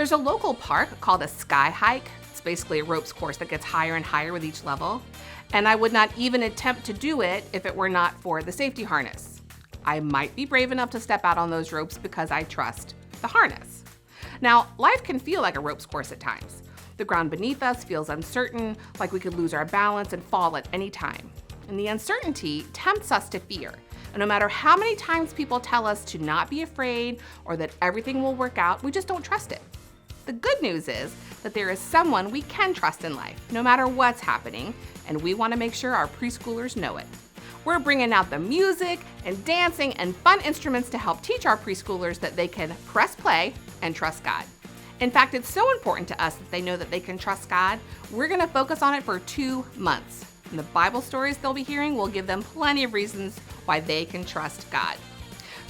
There's a local park called a sky hike. It's basically a ropes course that gets higher and higher with each level. And I would not even attempt to do it if it were not for the safety harness. I might be brave enough to step out on those ropes because I trust the harness. Now, life can feel like a ropes course at times. The ground beneath us feels uncertain, like we could lose our balance and fall at any time. And the uncertainty tempts us to fear. And no matter how many times people tell us to not be afraid or that everything will work out, we just don't trust it. The good news is that there is someone we can trust in life, no matter what's happening, and we want to make sure our preschoolers know it. We're bringing out the music and dancing and fun instruments to help teach our preschoolers that they can press play and trust God. In fact, it's so important to us that they know that they can trust God, we're going to focus on it for 2 months. And the Bible stories they'll be hearing will give them plenty of reasons why they can trust God.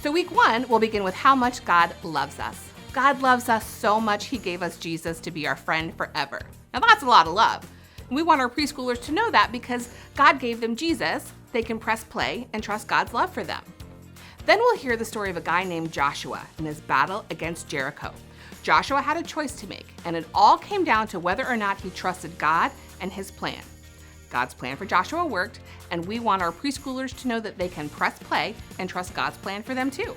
So week 1, we'll begin with how much God loves us. God loves us so much, He gave us Jesus to be our friend forever. Now that's a lot of love. And we want our preschoolers to know that because God gave them Jesus, they can press play and trust God's love for them. Then we'll hear the story of a guy named Joshua in his battle against Jericho. Joshua had a choice to make, and it all came down to whether or not he trusted God and His plan. God's plan for Joshua worked, and we want our preschoolers to know that they can press play and trust God's plan for them too.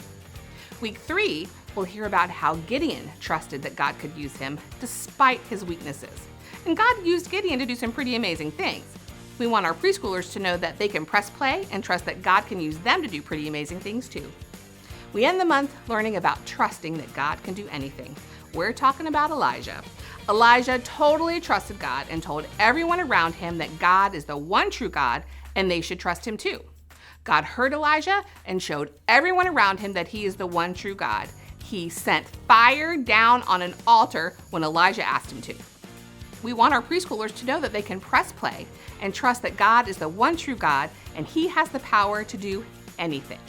Week 3, we'll hear about how Gideon trusted that God could use him despite his weaknesses. And God used Gideon to do some pretty amazing things. We want our preschoolers to know that they can press play and trust that God can use them to do pretty amazing things too. We end the month learning about trusting that God can do anything. We're talking about Elijah. Elijah totally trusted God and told everyone around him that God is the one true God and they should trust Him too. God heard Elijah and showed everyone around him that He is the one true God. He sent fire down on an altar when Elijah asked Him to. We want our preschoolers to know that they can press play and trust that God is the one true God and He has the power to do anything.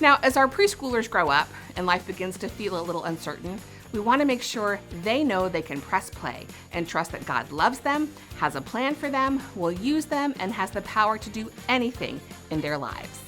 Now, as our preschoolers grow up and life begins to feel a little uncertain, we want to make sure they know they can press play and trust that God loves them, has a plan for them, will use them, and has the power to do anything in their lives.